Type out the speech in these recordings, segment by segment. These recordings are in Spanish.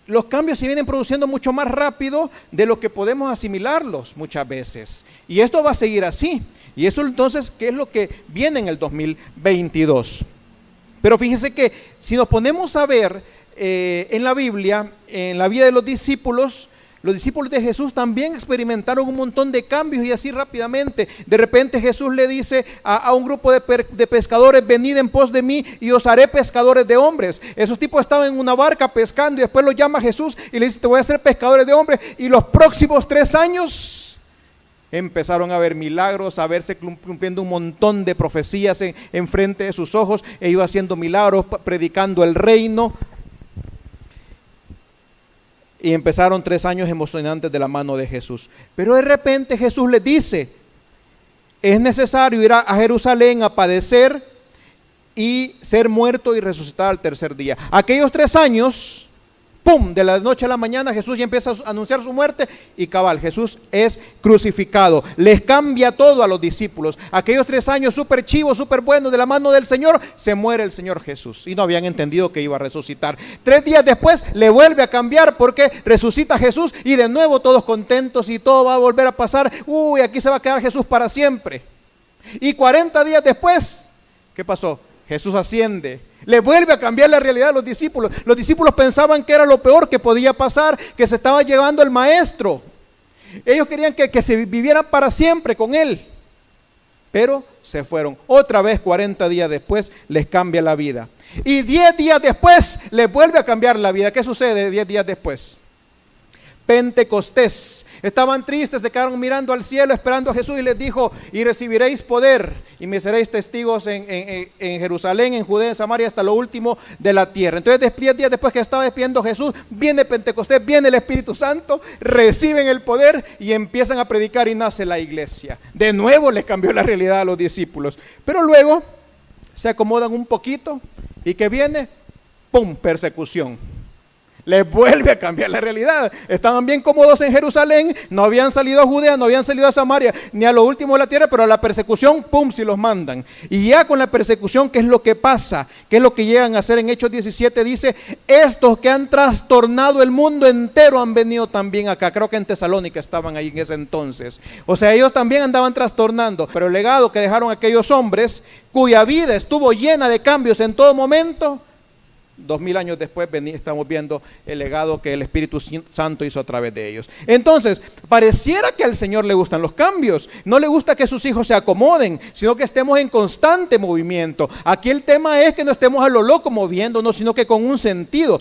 los cambios se vienen produciendo mucho más rápido de lo que podemos asimilarlos muchas veces. Y esto va a seguir así. Y eso entonces, ¿qué es lo que viene en el 2022? Pero fíjense que si nos ponemos a ver en la Biblia, en la vida de los discípulos de Jesús también experimentaron un montón de cambios y así rápidamente. De repente Jesús le dice a un grupo de pescadores: venid en pos de mí y os haré pescadores de hombres. Esos tipos estaban en una barca pescando y después los llama Jesús y le dice: te voy a hacer pescadores de hombres. Y los próximos 3 años empezaron a ver milagros, a verse cumpliendo un montón de profecías en frente de sus ojos. E iba haciendo milagros, predicando el reino. Y empezaron 3 años emocionantes de la mano de Jesús. Pero de repente Jesús les dice: es necesario ir a Jerusalén a padecer y ser muerto y resucitar al tercer día. Aquellos 3 años, ¡pum!, de la noche a la mañana Jesús ya empieza a anunciar su muerte y cabal, Jesús es crucificado. Les cambia todo a los discípulos. Aquellos 3 años súper chivos, súper buenos de la mano del Señor, se muere el Señor Jesús y no habían entendido que iba a resucitar. 3 días después le vuelve a cambiar porque resucita Jesús y de nuevo todos contentos y todo va a volver a pasar. Uy, aquí se va a quedar Jesús para siempre. Y 40 días después, ¿qué pasó? Jesús asciende. Le vuelve a cambiar la realidad a los discípulos. Los discípulos pensaban que era lo peor que podía pasar, que se estaba llevando el maestro. Ellos querían que se vivieran para siempre con él. Pero se fueron. Otra vez 40 días después les cambia la vida. Y 10 días después les vuelve a cambiar la vida. ¿Qué sucede 10 días después? Pentecostés. Estaban tristes, se quedaron mirando al cielo esperando a Jesús y les dijo: y recibiréis poder y me seréis testigos en Jerusalén, en Judea, en Samaria, hasta lo último de la tierra. Entonces 10 días después que estaba despidiendo Jesús, viene Pentecostés, viene el Espíritu Santo, reciben el poder y empiezan a predicar y nace la iglesia. De nuevo les cambió la realidad a los discípulos, pero luego se acomodan un poquito y que viene, ¡pum!, persecución. Les vuelve a cambiar la realidad. Estaban bien cómodos en Jerusalén, no habían salido a Judea, no habían salido a Samaria, ni a lo último de la tierra, pero a la persecución, ¡pum!, si los mandan. Y ya con la persecución, ¿qué es lo que pasa? ¿Qué es lo que llegan a hacer? En Hechos 17 dice: estos que han trastornado el mundo entero han venido también acá. Creo que en Tesalónica estaban ahí en ese entonces. O sea, ellos también andaban trastornando, pero el legado que dejaron aquellos hombres, cuya vida estuvo llena de cambios en todo momento, 2000 años después estamos viendo el legado que el Espíritu Santo hizo a través de ellos. Entonces, pareciera que al Señor le gustan los cambios. No le gusta que sus hijos se acomoden, sino que estemos en constante movimiento. Aquí el tema es que no estemos a lo loco moviéndonos, sino que con un sentido.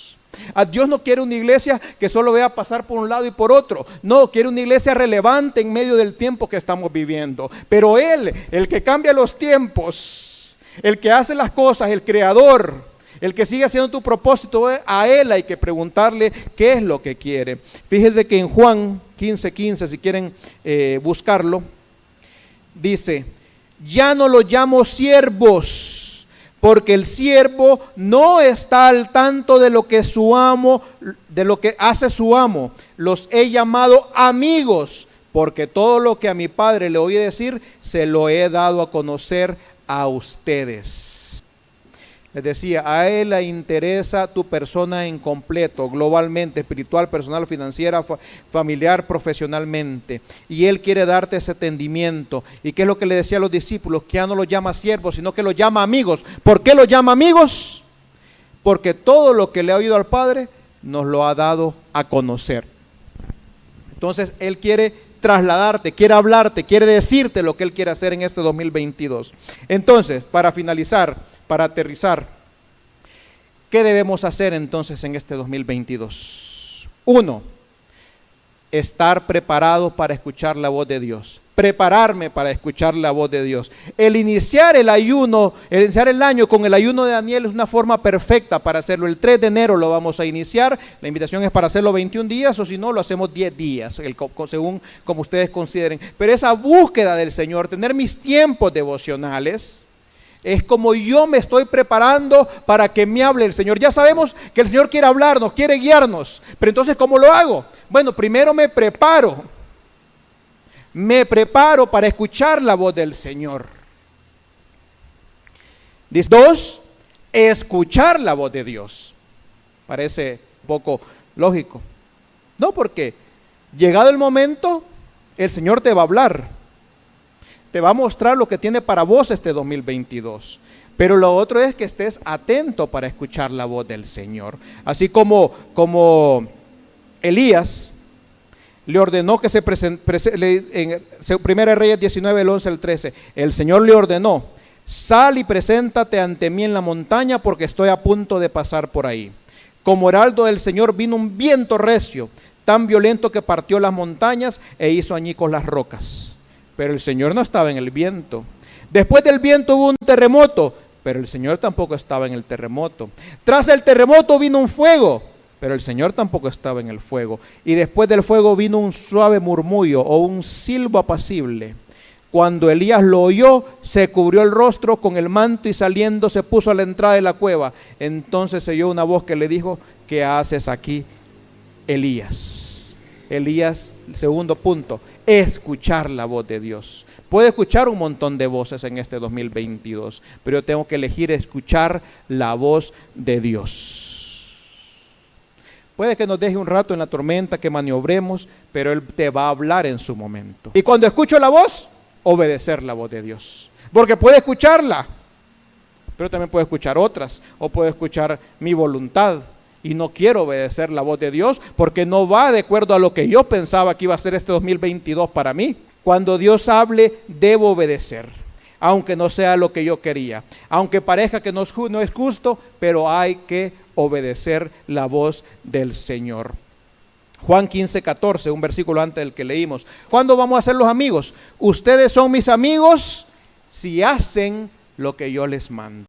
A Dios no quiere una iglesia que solo vea pasar por un lado y por otro. No, quiere una iglesia relevante en medio del tiempo que estamos viviendo. Pero Él, el que cambia los tiempos, el que hace las cosas, el creador, el que sigue haciendo tu propósito, a Él hay que preguntarle qué es lo que quiere. Fíjese que en Juan 15:15, si quieren buscarlo, dice: ya no los llamo siervos, porque el siervo no está al tanto de lo que hace su amo. Los he llamado amigos, porque todo lo que a mi Padre le oí decir, se lo he dado a conocer a ustedes. Les decía, a Él le interesa tu persona en completo, globalmente, espiritual, personal, financiera, familiar, profesionalmente. Y Él quiere darte ese entendimiento. ¿Y qué es lo que le decía a los discípulos? Que ya no los llama siervos, sino que los llama amigos. ¿Por qué los llama amigos? Porque todo lo que le ha oído al Padre nos lo ha dado a conocer. Entonces Él quiere trasladarte, quiere hablarte, quiere decirte lo que Él quiere hacer en este 2022. Entonces, para finalizar, para aterrizar, ¿qué debemos hacer entonces en este 2022? 1, estar preparado para escuchar la voz de Dios. Prepararme para escuchar la voz de Dios. El iniciar el ayuno, el iniciar el año con el ayuno de Daniel es una forma perfecta para hacerlo. El 3 de enero lo vamos a iniciar. La invitación es para hacerlo 21 días o si no lo hacemos 10 días, según como ustedes consideren. Pero esa búsqueda del Señor, tener mis tiempos devocionales, es como yo me estoy preparando para que me hable el Señor. Ya sabemos que el Señor quiere hablarnos, quiere guiarnos, pero entonces ¿cómo lo hago? Bueno, primero me preparo para escuchar la voz del Señor. 2, escuchar la voz de Dios. Parece poco Lógico. No, porque llegado el momento, el Señor te va a hablar. Te va a mostrar lo que tiene para vos este 2022. Pero lo otro es que estés atento para escuchar la voz del Señor. Así como Elías le ordenó que se presente, en 1 Reyes 19, el 11 al 13, el Señor le ordenó: sal y preséntate ante mí en la montaña, porque estoy a punto de pasar por ahí. Como heraldo del Señor vino un viento recio, tan violento que partió las montañas e hizo añicos las rocas. Pero el Señor no estaba en el viento. Después del viento hubo un terremoto, pero el Señor tampoco estaba en el terremoto. Tras el terremoto vino un fuego, pero el Señor tampoco estaba en el fuego. Y después del fuego vino un suave murmullo o un silbo apacible. Cuando Elías lo oyó, se cubrió el rostro con el manto y saliendo se puso a la entrada de la cueva. Entonces se oyó una voz que le dijo: ¿qué haces aquí, Elías? Elías, segundo punto, escuchar la voz de Dios. Puedo escuchar un montón de voces en este 2022, pero yo tengo que elegir escuchar la voz de Dios. Puede que nos deje un rato en la tormenta, que maniobremos, pero Él te va a hablar en su momento. Y cuando escucho la voz, obedecer la voz de Dios. Porque puede escucharla, pero también puede escuchar otras, o puede escuchar mi voluntad. Y no quiero obedecer la voz de Dios porque no va de acuerdo a lo que yo pensaba que iba a ser este 2022 para mí. Cuando Dios hable, debo obedecer, aunque no sea lo que yo quería. Aunque parezca que no es justo, pero hay que obedecer la voz del Señor. Juan 15:14, un versículo antes del que leímos. ¿Cuándo vamos a ser los amigos? Ustedes son mis amigos si hacen lo que yo les mando.